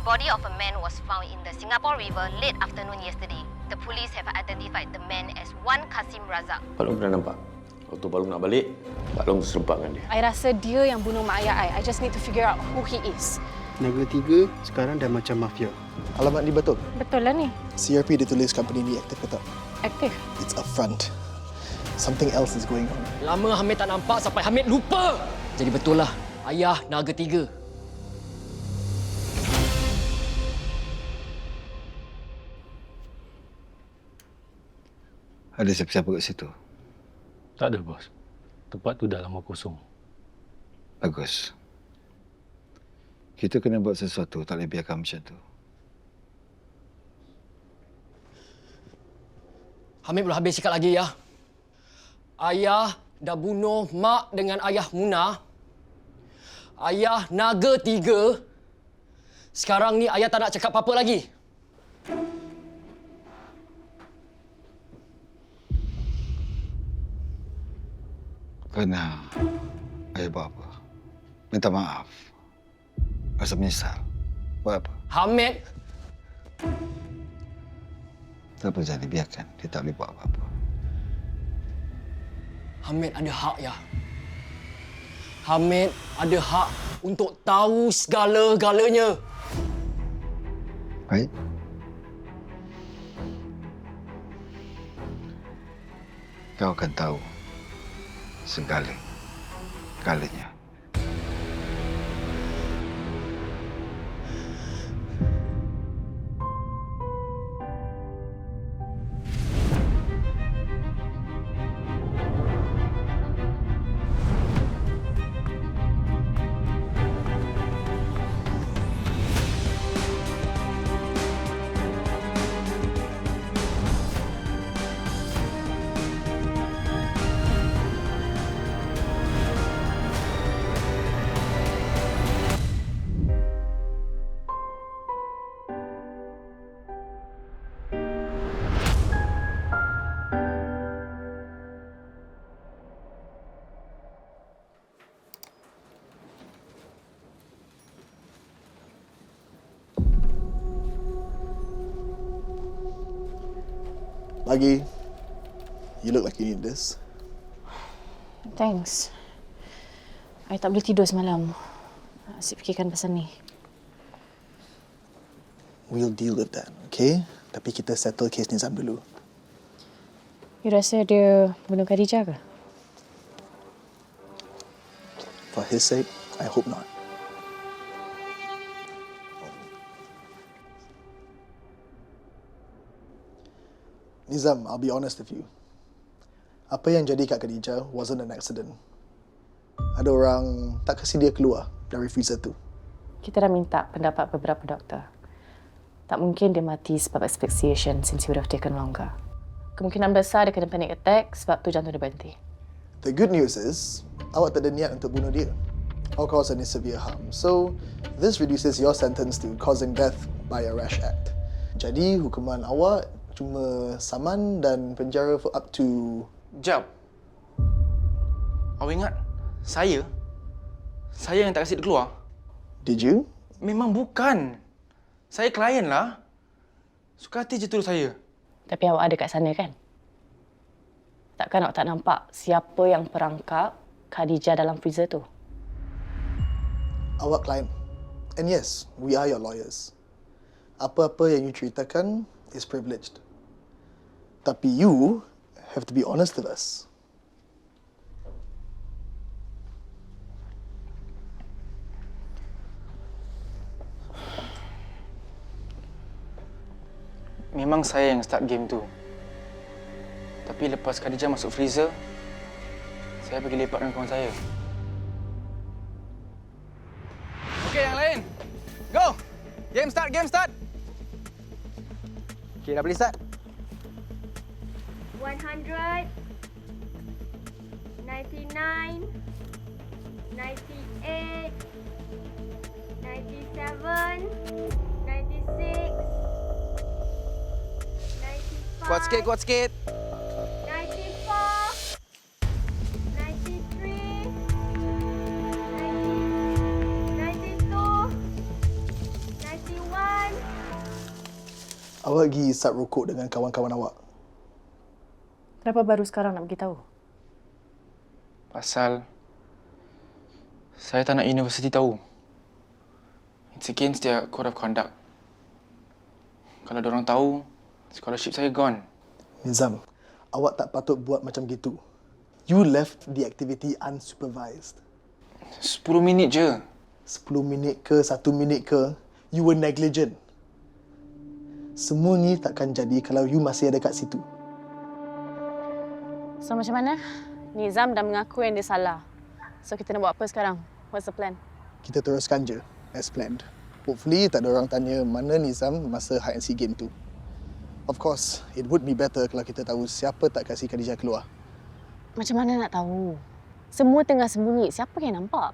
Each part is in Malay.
body of a man was found in the Singapore River late afternoon yesterday. The police have identified the man as Wan Kasim Razak. Pak Long pernah nampak? Waktu Pak Long nak balik, Pak Long serempak dengan dia. I rasa dia yang bunuh mak ayah I just need to figure out who he is. Negara 3 sekarang dah macam mafia. Alamat ni betul? Betul lah ni. CRP dia tulis company ni aktif ke tak? Aktif. It's a front. Something else is going on. Lama Hamid tak nampak sampai Hamid lupa. Jadi betul lah, ayah Naga 3. Ada siapa-siapa kat situ? Tak ada, bos. Tempat tu dah lama kosong. Bagus. Kita kena buat sesuatu, tak boleh biarkan macam tu. Hamid belum habis cakap lagi ya. Ayah dah bunuh mak dengan ayah Munah. Ayah Naga 3. Sekarang ni ayah tak nak cakap apa-apa lagi. Pernah ayah buat apa? Minta maaf. Rasa menyesal. Buat apa? Hamid, Tak apa jadi, biarkan. Dia tak boleh buat apa-apa. Hamid ada hak ya. Hamid ada hak untuk tahu segala-galanya. Baik. Kau akan tahu segala-galanya. Lagi, you look like you need this. Thanks. I tak boleh tidur semalam. Asyik fikirkan pasal ni. We'll deal with that, okay? Tapi kita settle case Nizam dulu. You rasa dia bunuh Khadijah ke? For his sake, I hope not. Nizam, I'll be honest with you. Apa yang jadi kat Khadijah wasn't an accident. Ada orang tak kasi dia keluar dari freezer tu. Kita dah minta pendapat beberapa doktor. Tak mungkin dia mati sebab asphyxiation since he would have taken longer. Kemungkinan besar dia kena panic attack sebab tu jantung dia berhenti. The good news is, awak tak ada niat untuk bunuh dia or cause any severe harm. So, this reduces your sentence to causing death by a rash act. Jadi, hukuman awak cuma saman dan penjara for up to... Jap. Awak ingat? Saya yang tak kasi dia keluar? Did you? Memang bukan. Saya klien lah. Suka hati je tuduh saya. Tapi awak ada kat sana kan? Takkan awak tak nampak siapa yang perangkap Khadijah dalam freezer tu? Awak klien. And yes, we are your lawyers. Apa-apa yang you ceritakan is privileged. Tapi you have to be honest with us. Memang saya yang start game tu. Tapi lepas Khadijah masuk freezer, saya pergi lepak dengan kawan saya. Okey, yang lain. Go! Game start, game start! Okey, dah boleh start? 100, 99, 98, 97, 96, 95. Kuat sikit, kuat sikit. 94, 93, 92, 91, Awak pergi isap rokok dengan kawan-kawan awak. Kenapa baru sekarang nak beritahu? Pasal saya tak nak universiti tahu. It's against their code of conduct. Kalau diorang tahu, scholarship saya gone. Nizam, awak tak patut buat macam gitu. You left the activity unsupervised. 10 minit je. 10 minit ke, 1 minit ke, you were negligent. Semua ni takkan jadi kalau you masih ada kat situ. So macam mana? Nizam dah mengaku yang dia salah. So kita nak buat apa sekarang? What's the plan? Kita teruskan je as planned. Hopefully tak ada orang tanya mana Nizam masa hide and seek game tu. Of course, it would be better kalau kita tahu siapa tak kasi Khadijah keluar. Macam mana nak tahu? Semua tengah sembunyi. Siapa yang nampak?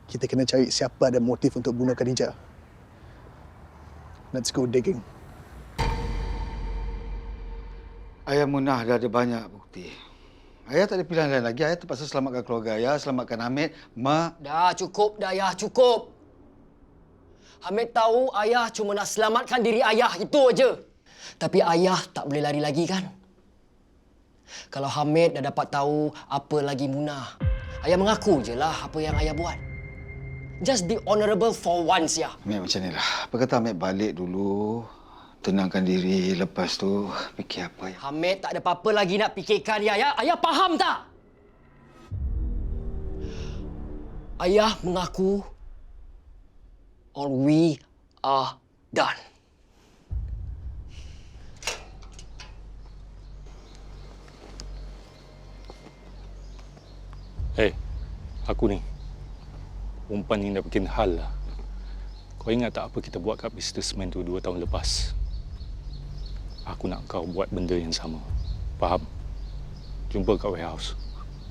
Kita kena cari siapa ada motif untuk bunuh Khadijah. Let's go digging. Ayah Munah dah ada banyak bukti. Ayah tak ada pilihan lain lagi. Ayah terpaksa selamatkan keluarga ayah, selamatkan Hamid, Mak. Dah cukup dah ayah, cukup. Hamid tahu ayah cuma nak selamatkan diri ayah, itu aja. Tapi ayah tak boleh lari lagi kan? Kalau Hamid dah dapat tahu apa lagi Munah, ayah mengaku je lah apa yang ayah buat. Just be honourable for once, ya. Hamid macam ni lah. Apa kata Hamid balik dulu, tenangkan diri, lepas tu fikir apa ya. Hamid tak ada apa-apa lagi nak fikirkan, ya. Ayah faham tak? Ayah mengaku or we are done. Hey, aku ni. Umpan yang dah bikin hal lah. Kau ingat tak apa kita buat kat businessman tu 2 tahun lepas? Aku nak kau buat benda yang sama. Faham? Jumpa kat warehouse.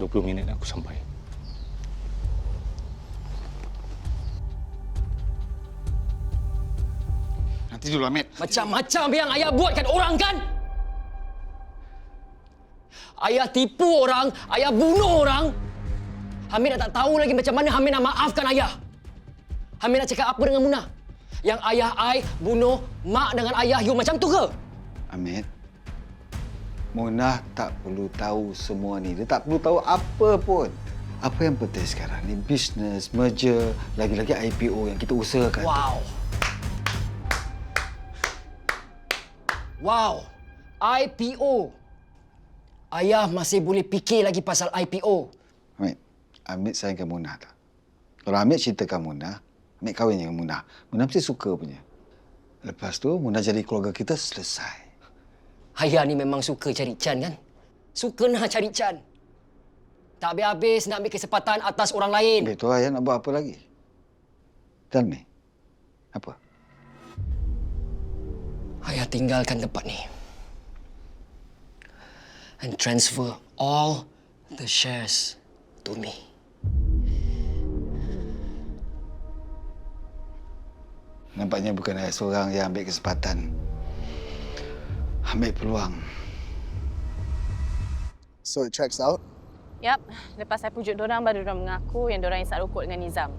20 minit aku sampai. Nanti dulu, Hamid. Macam-macam yang ayah buat kat orang kan? Ayah tipu orang, ayah bunuh orang. Hamid dah tak tahu lagi macam mana Hamid nak maafkan ayah. Hamid nak cakap apa dengan Munah? Yang ayah I bunuh mak dengan ayah you macam tu ke? Hamid, Munah tak perlu tahu semua ni. Dia tak perlu tahu apa pun. Apa yang penting sekarang ni bisnes, merger, lagi-lagi IPO yang kita usahakan. Wow. Wow. IPO. Ayah masih boleh fikir lagi pasal IPO. Hamid sayangkan Munah tak? Kalau Hamid cintakan Munah, Hamid kahwin dengan Munah. Munah mesti suka punya. Lepas tu, Munah jadi keluarga kita selesai. Ayah ni memang suka cari Chan kan? Suka nak cari Chan. Tak habis-habis nak ambil kesempatan atas orang lain. Betul, ayah nak buat apa lagi? Tell me. Apa? Ayah tinggalkan tempat ni. And transfer all the shares to me. Nampaknya bukan ayah seorang yang ambil kesempatan. Ambil peluang. So it checks out. Yap, lepas saya pujuk dorang baru dorang mengaku yang dorang isap rokok dengan Nizam.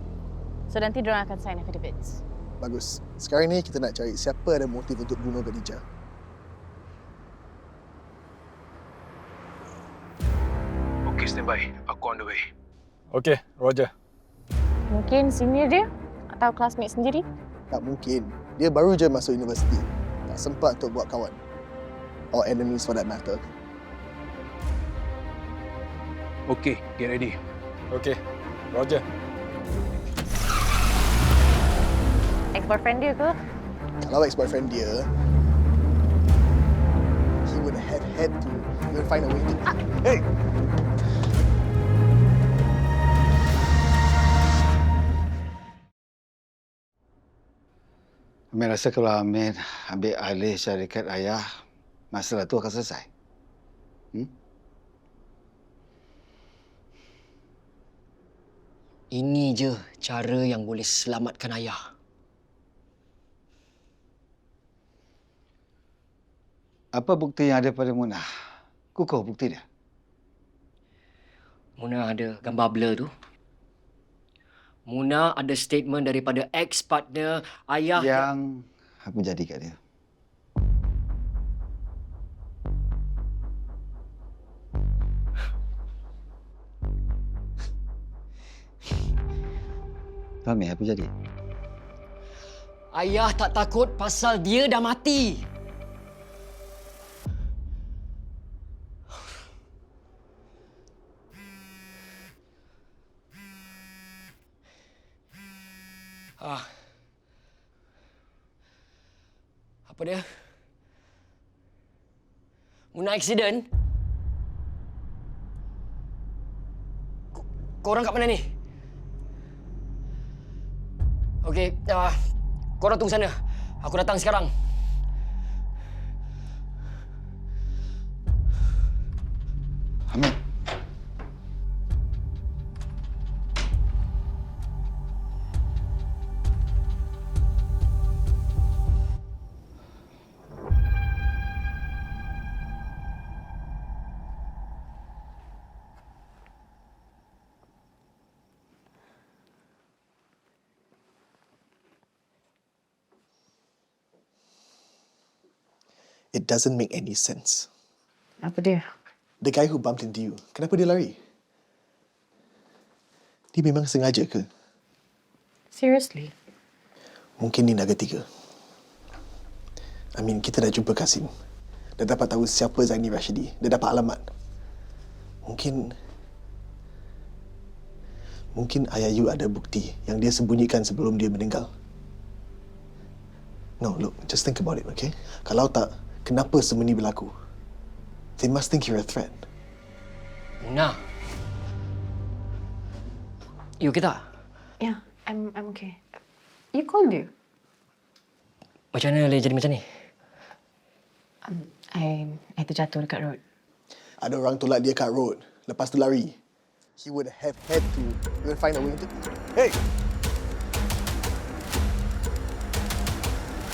So nanti dorang akan sign affidavits. Bagus. Sekarang ni kita nak cari siapa ada motif untuk bunuh Khadijah. Okay, standby. Aku on the way. Okey, Roger. Mungkin senior dia atau classmate sendiri. Tak mungkin. Dia baru je masuk universiti. Tak sempat untuk buat kawan. Or enemies for that matter. Okay, get ready. Okey, Roger. Ex-boyfriend dia ke? Kalau ex-boyfriend dia, he would have had to find a way to... Hey! Hamid rasa kalau Hamid ambil alih syarikat ayah, masalah tu akan selesai. Ini je cara yang boleh selamatkan ayah. Apa bukti yang ada pada Munah? Kukuh bukti dia. Munah ada gambar blur tu. Munah ada statement daripada ex-partner ayah. Yang apa jadi kat dia? Fahmi, apa jadi? Ayah tak takut pasal dia dah mati. Apa dia? Muna accident? Korang kat mana ni? Okey, korang tunggu sana. Aku datang sekarang. Hamid. It doesn't make any sense. Apa dia? The guy who bumped into you, kenapa dia lari? Dia memang sengaja ke? Seriously? Mungkin ni naga tiga. I mean, kita dah jumpa Kasim. Dah dapat tahu siapa Zaini Rashidi. Dah dapat alamat. Mungkin ayah you ada bukti yang dia sembunyikan sebelum dia meninggal. No, look, just think about it, okay? Kalau tak, kenapa semua ni berlaku? They must think you're a threat. Muna. You okay tak? Yeah, I'm okay. You called you? Macam mana boleh jadi macam ni? I terjatuh dekat road. Ada orang tolak dia kat road. Lepas tu lari. He would have had to even find a way to... Hey!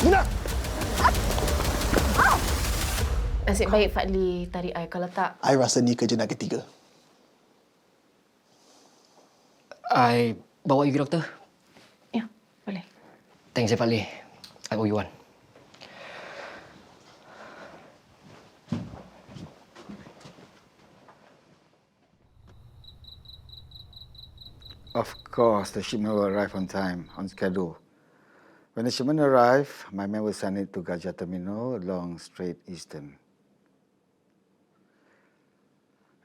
Muna! Nasib baik Fadli tarik I. Kalau tak... I rasa ni kerja naga tiga. I bawa you pergi doktor. Ya, boleh. Thanks, Fadli. I owe you one. Of course, the shipment will arrive on time, on schedule. When the shipment arrives, my man will send it to Gajah Terminal along Strait Eastern.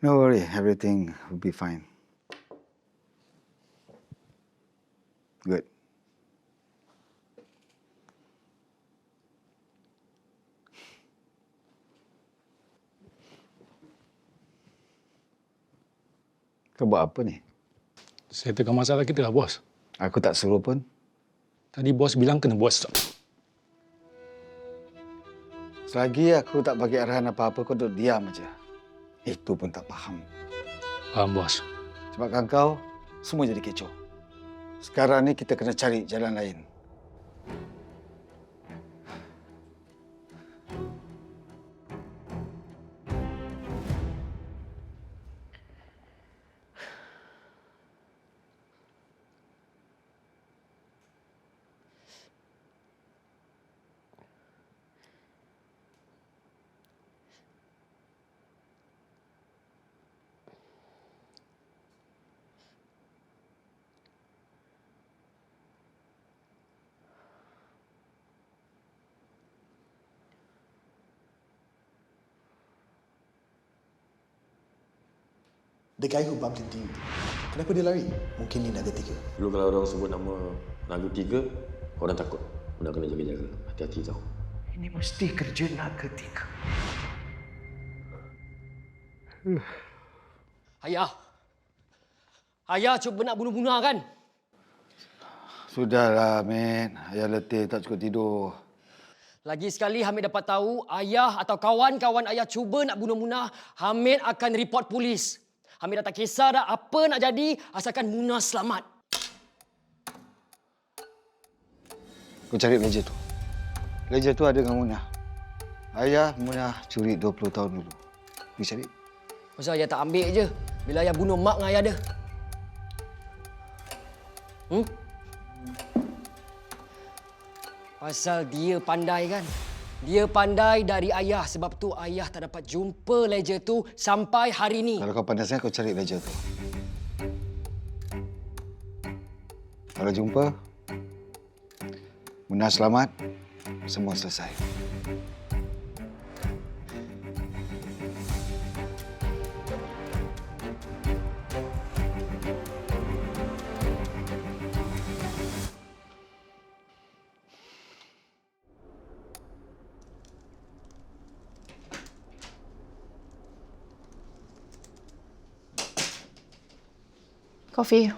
No worry, everything will be fine. Good. Kau buat apa ni? Settlekan masalah kita lah, bos. Aku tak suruh pun. Tadi bos bilang kena buat stop. Selagi aku tak bagi arahan apa-apa, kau duduk diam aja. Itu pun tak faham. Faham, bos. Sebabkan kau, semua jadi kecoh. Sekarang ni kita kena cari jalan lain. The guy who bumped into you. Kenapa dia lari? Mungkin ni naga tiga. Dulu kalau orang sebut nama Naga Tiga, orang takut. Orang kena jaga-jaga. Hati-hati tau. Ini mesti kerja naga tiga. Ayah. Ayah cuba nak bunuh Muna kan? Sudahlah, Ahmed. Ayah letih, tak cukup tidur. Lagi sekali Hamid dapat tahu ayah atau kawan-kawan ayah cuba nak bunuh Muna, Hamid akan report polis. Hamid dah tak kisah dah apa nak jadi asalkan Muna selamat. Kau cari ledger tu. Ledger tu ada dengan Munah. Ayah Munah curi 20 tahun dulu. Pergi cari. Masa ayah tak ambil je bila ayah bunuh mak dengan ayah dia. Pasal dia pandai kan? Dia pandai dari ayah sebab tu ayah tak dapat jumpa ledger tu sampai hari ni. Kalau kau pandai sangat, kau cari ledger tu. Kalau jumpa, Munah selamat, semua selesai. Coffee.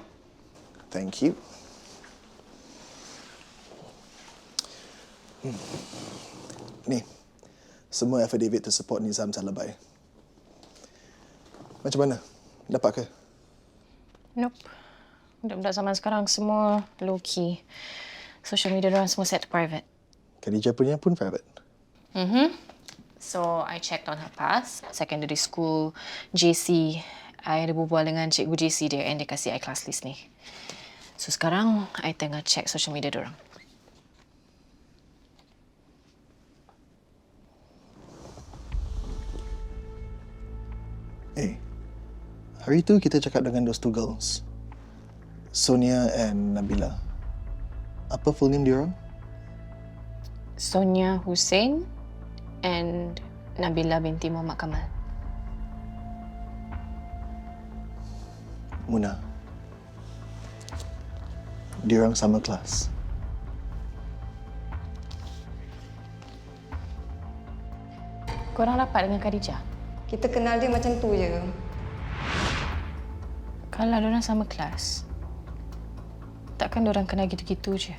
Thank you. Ni, semua affidavit to support Nizam's alibi. Macam mana? Dapat ke? Nope. Budak-budak zaman sekarang semua low-key. Social media diorang semua set to private. Khadijah punya pun private. So, I checked on her past. Secondary school, JC. I ada berbual dengan cikgu JC dia and dia kasih I class list ni. So, sekarang I tengah check social media diorang. Hari tu kita cakap dengan those two girls. Sonia and Nabila. Apa full name diorang? Sonia Hussein and Nabila binti Muhammad Kamal. Munah. Diorang sama kelas. Korang rapat dengan Khadijah? Kita kenal dia macam tu je. Kalau diorang sama kelas, takkan diorang kenal gitu-gitu je?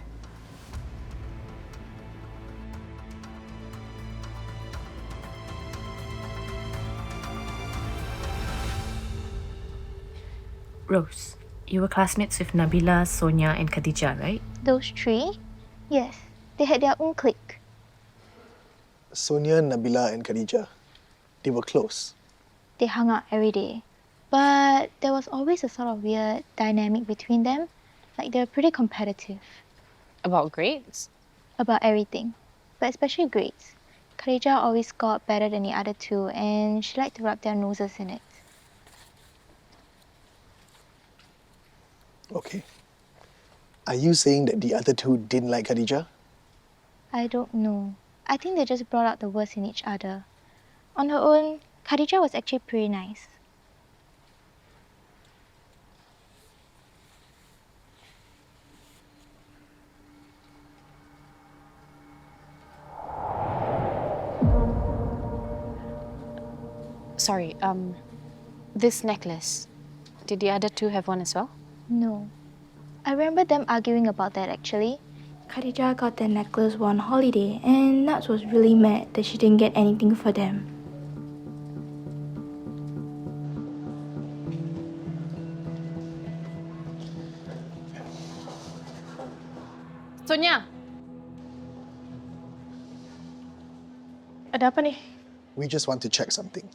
Rose, you were classmates with Nabila, Sonia and Khadijah, right? Those three? Yes. They had their own clique. Sonia, Nabila and Khadijah. They were close. They hung out every day. But there was always a sort of weird dynamic between them. Like they were pretty competitive. About grades? About everything. But especially grades. Khadijah always scored better than the other two and she liked to rub their noses in it. Okay. Are you saying that the other two didn't like Khadijah? I don't know. I think they just brought out the worst in each other. On her own, Khadijah was actually pretty nice. Sorry, this necklace, did the other two have one as well? No. I remember them arguing about that actually. Khadijah got that necklace on holiday and Nats was really mad that she didn't get anything for them. Sonia! Ada apa ni? We just want to check something.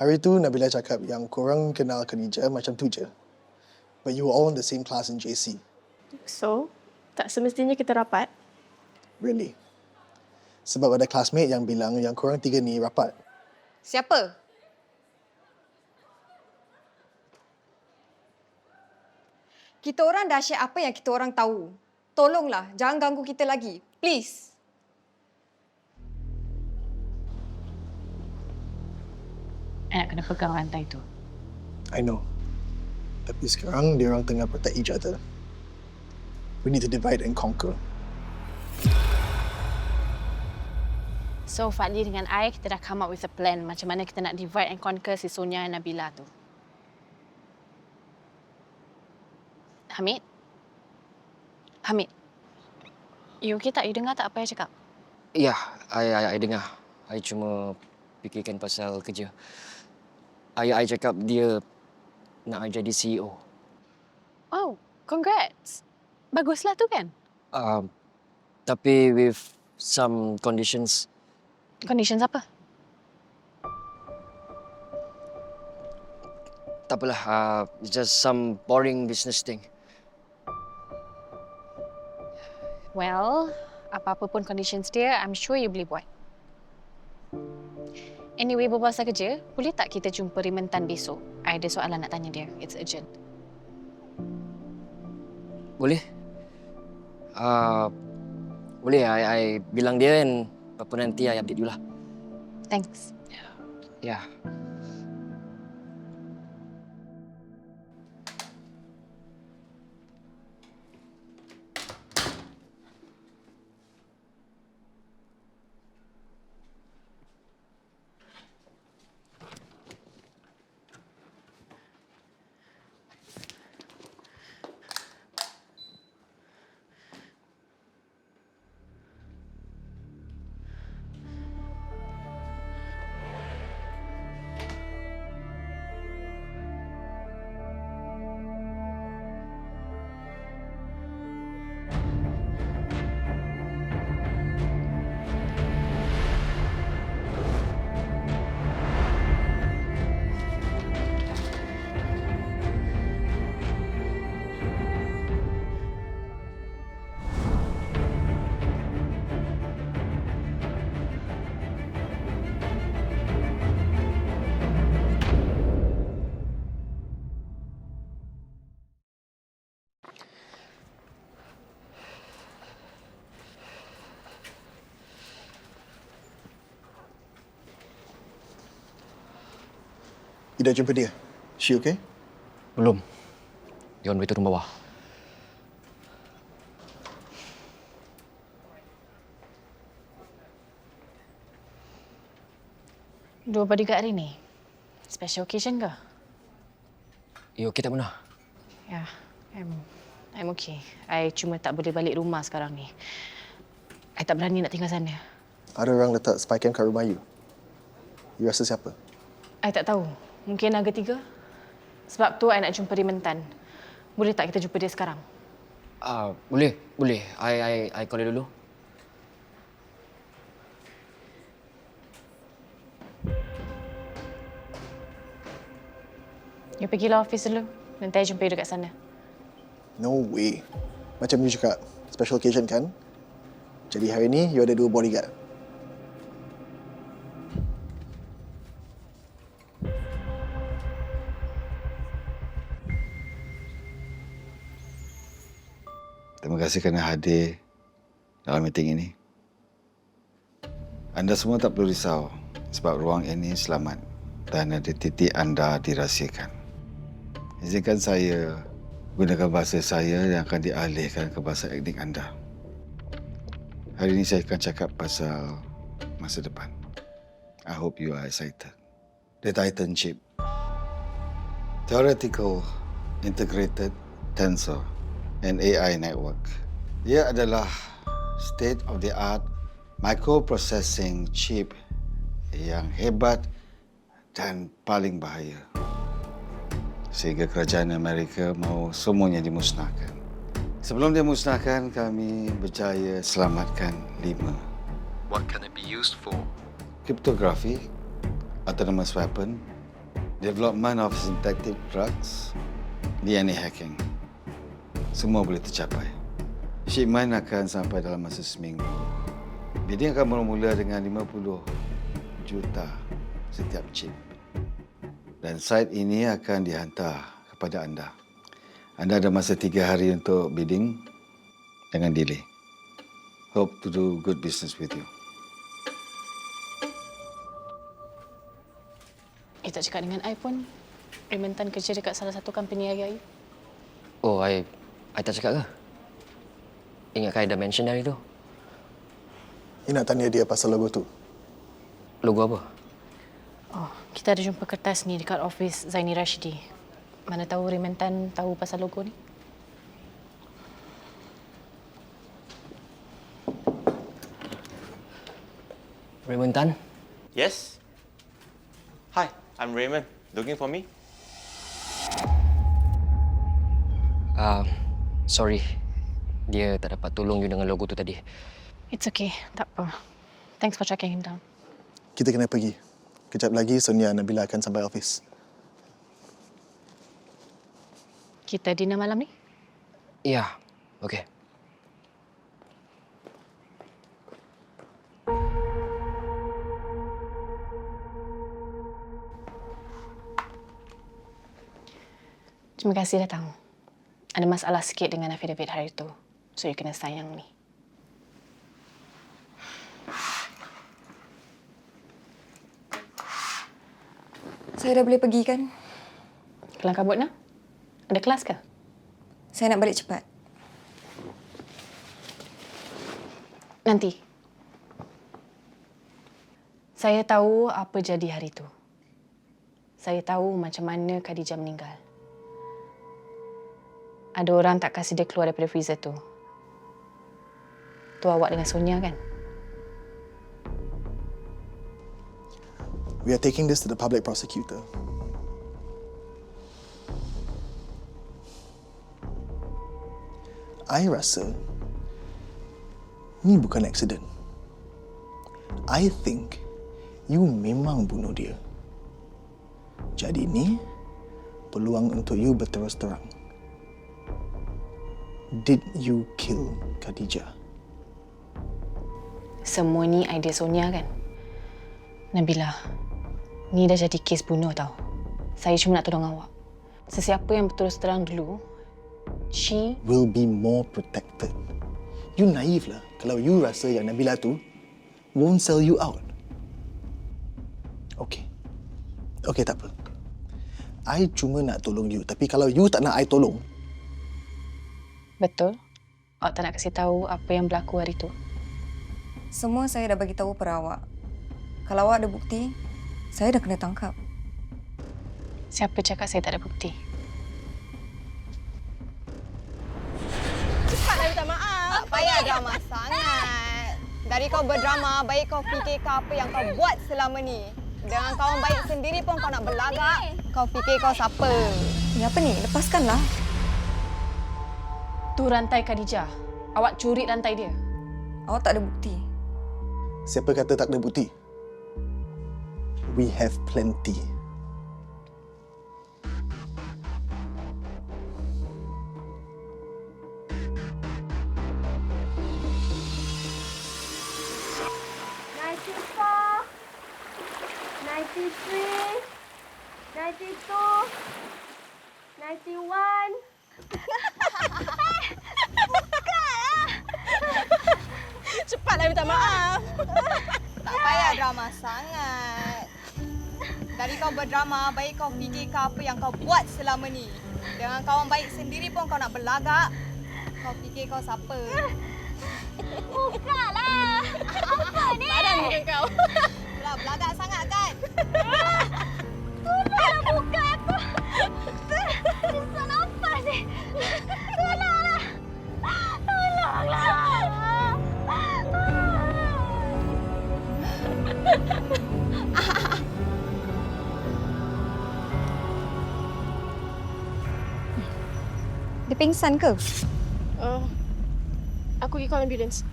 Hari tu Nabila cakap yang korang kenal Khadijah macam tu je. But you were all in the same class in JC. So, tak semestinya kita rapat? Really? Sebab ada classmate yang bilang yang korang tiga ni rapat. Siapa? Kita orang dah share apa yang kita orang tahu. Tolonglah, jangan ganggu kita lagi. Please. Nak kena pegang rantai tu. I know. Tapi sekarang dia orang tengah protect each other. We need to divide and conquer. So, Fadli dengan I, kita dah come up with a plan macam mana kita nak divide and conquer si Sonia dan Nabila tu. Hamid? Hamid? You okay tak? You dengar tak apa I cakap? Ya, I dengar. I cuma fikirkan pasal kerja. Ayah I cakap dia nak I jadi CEO. Oh, congrats. Baguslah tu kan? Tapi with some conditions. Conditions apa? Tak apalah, just some boring business thing. Well, apa-apa pun conditions dia, I'm sure you boleh buat. Anyway, berbual pasal kerja, boleh tak kita jumpa Riman Tan besok? I ada soalan nak tanya dia. It's urgent. Boleh? Boleh, I bilang dia kan apa nanti I update you lah. Thanks. Ya. You dah jumpa dia? She okay? Belum. Dia on way turun bawah. Dua bodyguard hari ni? Special occasion ke? You okay tak, Muna? Ya, I'm okay. I cuma tak boleh balik rumah sekarang ni. I tak berani nak tinggal sana. Ada orang letak spy cam kat rumah you. You rasa siapa? I tak tahu. Mungkin Naga Tiga. Sebab tu I nak jumpa Rimentan. Boleh tak kita jumpa dia sekarang? Boleh. I call dia dulu. You pergilah office dulu. Nanti I jumpa you dekat sana. No way. Macam you cakap, special occasion kan? Jadi hari ni you ada 2 bodyguard. Terima kasih kerana hadir dalam meeting ini. Anda semua tak perlu risau sebab ruang ini selamat dan identiti anda dirahsiakan. Izinkan saya gunakan bahasa saya yang akan dialihkan ke bahasa etnik anda. Hari ini saya akan cakap pasal masa depan. I hope you are excited. The Titan chip. Theoretical Integrated Tensor and AI network. Ia adalah state-of-the-art microprocessing chip yang hebat dan paling bahaya. Sehingga kerajaan Amerika mahu semuanya dimusnahkan. Sebelum dia musnahkan, kami berjaya selamatkan 5. What can it be used for? Cryptography, autonomous weapon, development of synthetic drugs, DNA hacking. Semua boleh tercapai. Shipment akan sampai dalam masa seminggu. Bidding akan bermula dengan 50 juta setiap chip. Dan site ini akan dihantar kepada anda. Anda ada masa 3 hari untuk bidding. Jangan delay. Hope to do good business with you. Tak cakap dengan I pun. Rimentan kerja dekat salah satu company ayah I. Oh, I tak cakap ke? Ingatkah I dah mention dari tu? You nak tanya dia pasal logo tu? Logo apa? Oh, kita ada jumpa kertas ni dekat office Zaini Rashidi. Mana tahu Rimentan tahu pasal logo ni? Rimentan? Yes? Hi, I'm Raymond. Looking for me? Sorry. Dia tak dapat tolong you dengan logo tu tadi. It's okay, tak apa. Thanks for tracking him down. Kita kena pergi. Kejap lagi Sonia dan Nabila akan sampai office. Kita dinner malam ni? Ya, okey. Terima kasih datang. Ada masalah sikit dengan affidavit hari itu. So, you kena sayang ni. Saya dah boleh pergi kan? Kelang kabut nak? Ada kelas ke? Saya nak balik cepat. Nanti. Saya tahu apa jadi hari tu. Saya tahu macam mana Khadijah meninggal. Ada orang tak kasi dia keluar daripada freezer tu. Tu awak dengan Sonia kan? We are taking this to the public prosecutor. I rasa ni bukan accident. I think you memang bunuh dia. Jadi ni peluang untuk you berterus terang. Did you kill Khadijah? Semua ni idea Sonia kan? Nabila, ni dah jadi kes bunuh tau. Saya cuma nak tolong awak. Sesiapa yang berterus terang dulu, she will be more protected. You naive lah kalau you rasa yang Nabila tu won't sell you out. Okay. Okay, tak apa. I cuma nak tolong you. Tapi kalau you tak nak I tolong, betul? Awak tak nak kasih tahu apa yang berlaku hari tu? Semua saya dah bagi tahu pada awak. Kalau awak ada bukti, saya dah kena tangkap. Siapa cakap saya tak ada bukti? Cepatlah minta maaf. Tak payah drama sangat. Dari kau berdrama, baik kau fikirkan apa yang kau buat selama ni. Dengan kawan baik sendiri pun kau nak berlagak. Kau fikir kau siapa? Ni apa ni? Lepaskanlah. Tu rantai Khadijah. Awak curi rantai dia. Awak tak ada bukti. siapa kata tak ada bukti? We have plenty. Cepatlah minta maaf. Tak payah drama sangat. Dari kau berdrama, baik kau fikirkan apa yang kau buat selama ni. Dengan kawan baik sendiri pun kau nak berlagak. Kau fikir kau siapa? Bukalah. Apa ni? Padan muka kau. Itulah berlagak sangat kan? Tolonglah buka aku. Susah nampak ni. Tolonglah. Tolonglah. Dia pingsan ke? Aku pergi call ambulance.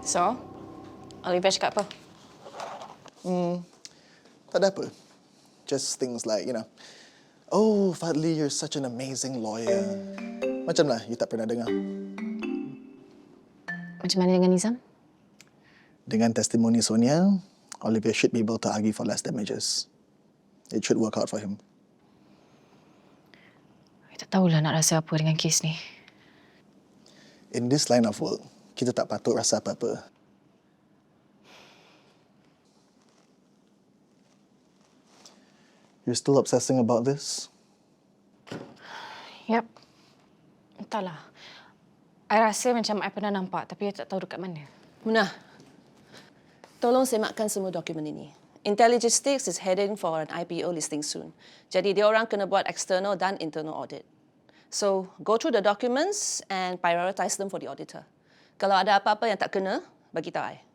So, Olivia cakap apa? Tak ada apa. Just things like, oh, Fadli, you're such an amazing lawyer. Macam lah, you tak pernah dengar. Macam mana dengan Nizam? Dengan testimoni Sonia, Olivia should be able to argue for less damages. It should work out for him. Saya tak tahulah nak rasa apa dengan kes ni. In this line of work, kita tak patut rasa apa-apa. You're still obsessing about this? Yep. Entahlah. I rasa macam I pernah nampak tapi I tak tahu dekat mana. Munah, tolong semakkan semua dokumen ini. Intelligistics is heading for an IPO listing soon. Jadi dia orang kena buat external dan internal audit. So, go through the documents and prioritize them for the auditor. Kalau ada apa-apa yang tak kena, bagi tahu I.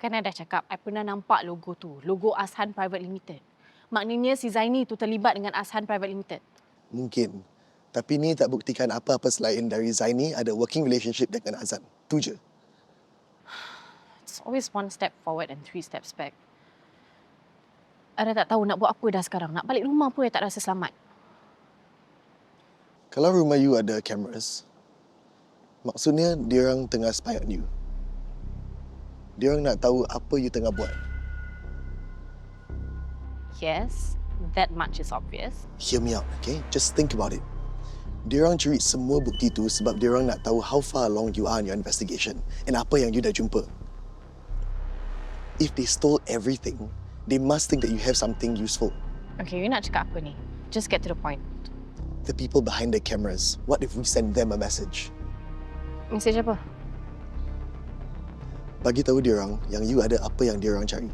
Kan I dah cakap, I pernah nampak logo tu. Logo Azhan Private Limited. Maknanya si Zaini tu terlibat dengan Azhan Private Limited. Mungkin. Tapi ni tak buktikan apa-apa selain dari Zaini ada working relationship dengan Azhan. Tu je. It's always one step forward and 3 steps back. I dah tak tahu nak buat apa dah sekarang. Nak balik rumah pun I tak rasa selamat. Kalau rumah you ada cameras, maksudnya diorang tengah spy on you. Diorang nak tahu apa you tengah buat. Yes, that much is obvious. Hear me out, okay? Just think about it. Diorang curi semua bukti tu sebab diorang nak tahu how far along you are in your investigation and apa yang you dah jumpa. If they stole everything, they must think that you have something useful. Okay, you nak cakap apa ni? Just get to the point. The people behind the cameras, what if we send them a message? Mesej apa? Bagi tahu diorang yang you ada apa yang diorang cari.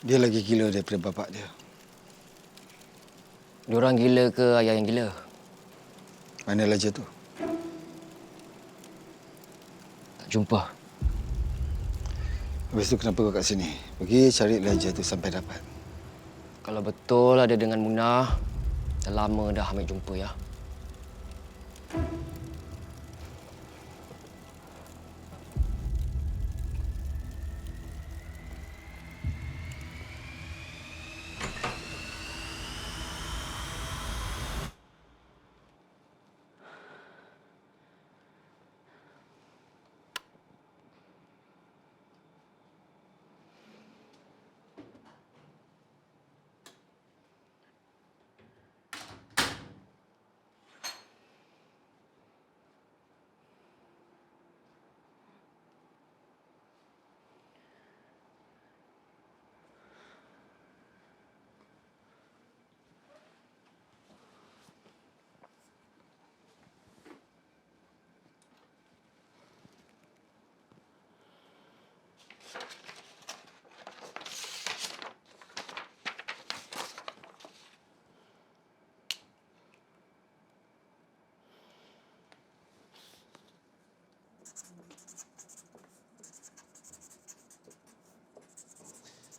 Dia lagi gila daripada bapak dia. Diorang gila ke ayah yang gila? Mana Elijah tu? Tak jumpa. Habis tu kenapa kau kat sini? Pergi cari Elijah tu sampai dapat. Kalau betul ada dengan Munah, dah lama dah ambil jumpa ya.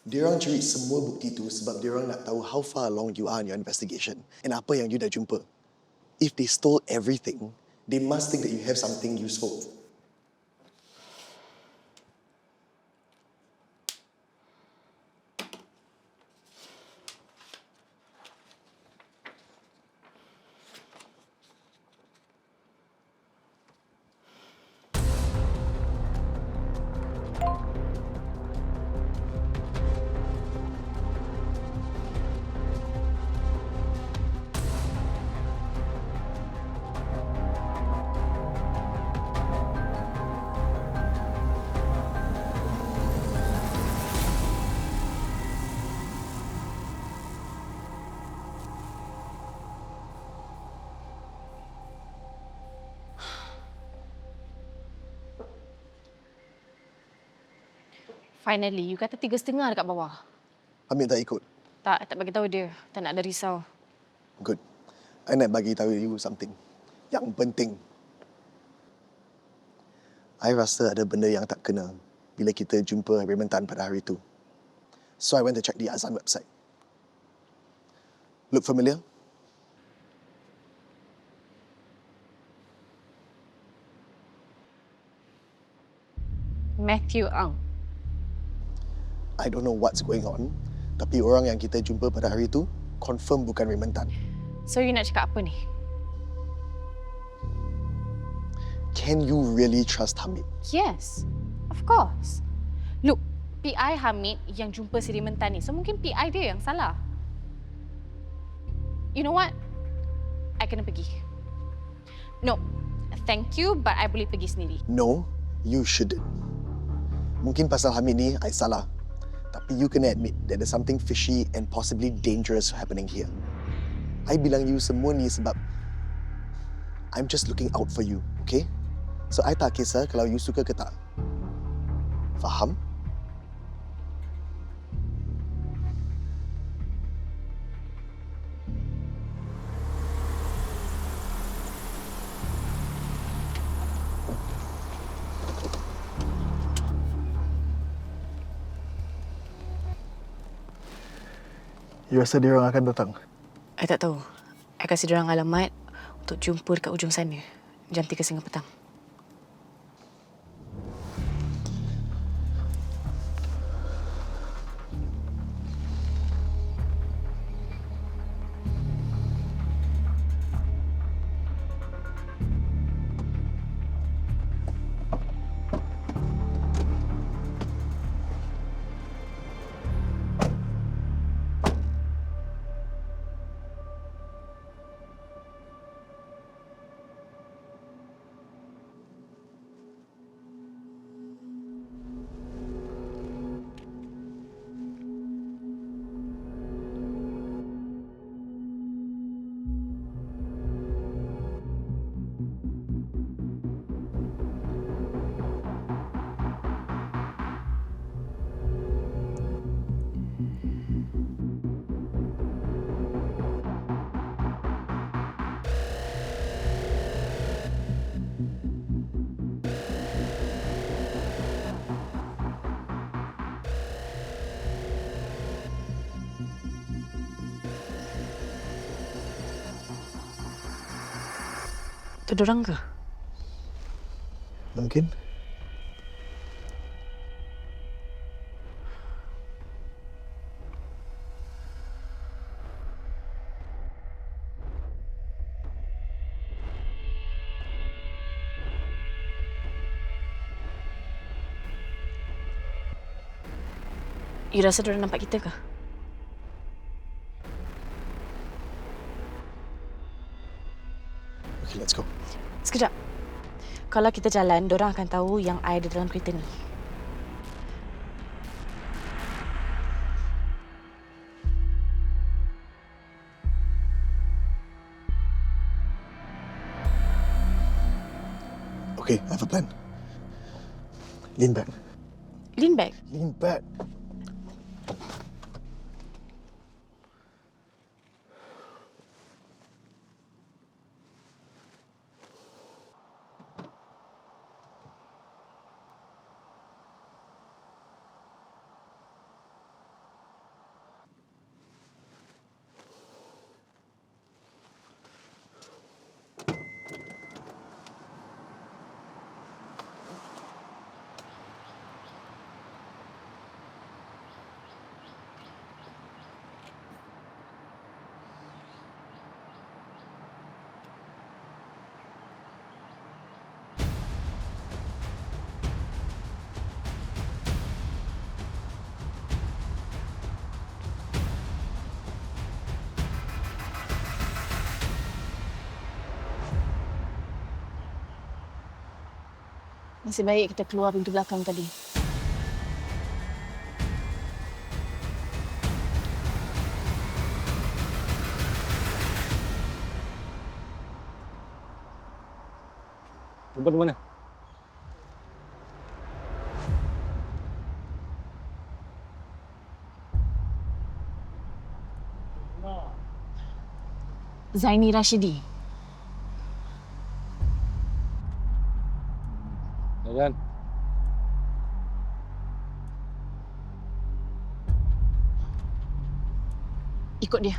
Diorang curi semua bukti tu sebab diorang nak tahu how far along you are in your investigation and apa yang you dah jumpa. If they stole everything, they must think that you have something useful. Finally, you kata 3.5 dekat bawah. Hamid tak ikut. Tak bagi tahu dia. Tak nak ada risau. Good. I nak bagi tahu you something. Yang penting. I rasa ada benda yang tak kena bila kita jumpa Raymond Tan pada hari itu. So I went to check the Azhan website. Look familiar? Matthew Ang. I don't know what's going on, tapi orang yang kita jumpa pada hari itu confirm bukan Raymond Tan. So you nak cakap apa ni? Can you really trust Hamid? Yes, of course. Look, PI Hamid yang jumpa si Raymond Tan ni. So mungkin PI dia yang salah. You know what? I kena pergi. No, Thank you, but I boleh pergi sendiri. No, you shouldn't. Mungkin pasal Hamid ni, I salah. Tapi you kena admit that there's something fishy and possibly dangerous happening here. I bilang you semua ni sebab I'm just looking out for you, okay? So, I tak kisah kalau you suka ke tak. Faham? You rasa dia orang akan datang? I tak tahu. I kasih dia orang alamat untuk jumpa dekat ujung sana. Jam 3.30 petang. Itu dorang ke? Mungkin. You rasa dorang nampak kita ke? Okay, let's go. Sekejap. Kalau kita jalan, dorang akan tahu yang I ada dalam kereta ni. Okay, I have a plan. Lean back. Lean back? Lean back. Nasib baik kita keluar pintu belakang tadi. Perempuan mana? Zaini Rashidi. Jalan. Ikut dia.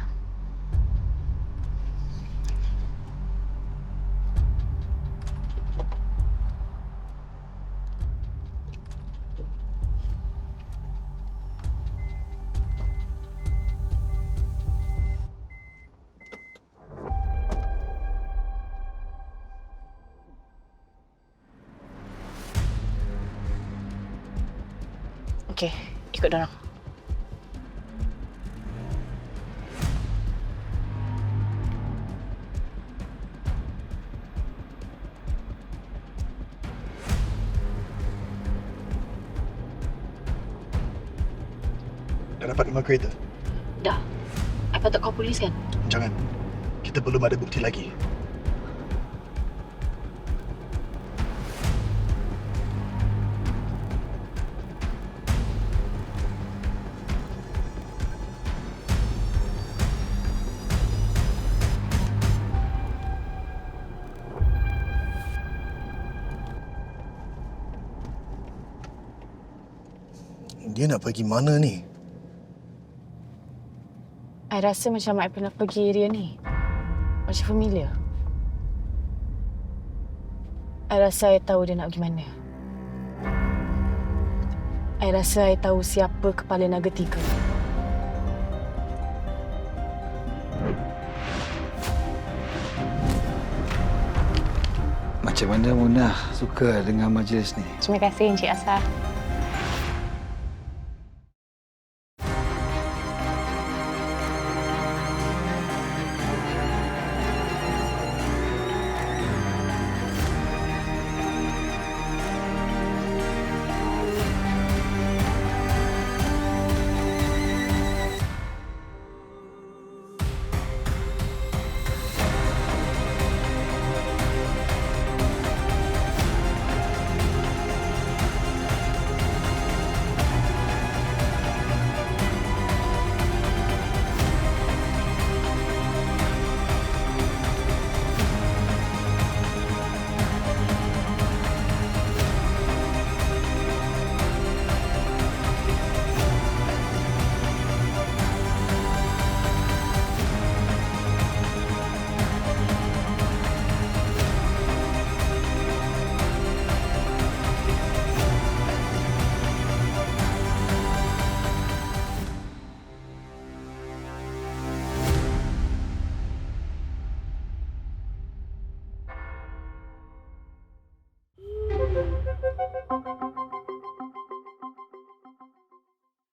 Okey, ikut dorang. Dah dapat nombor kereta? Dah. I patut call polis kan? Jangan. Kita belum ada bukti lagi. Dia nak pergi mana ni? I rasa macam I pernah pergi area ni. Macam familiar. I rasa I tahu dia nak pergi mana. I rasa I tahu siapa kepala naga 3. Macam mana Munah suka dengan majlis ni? Terima kasih Encik Asar.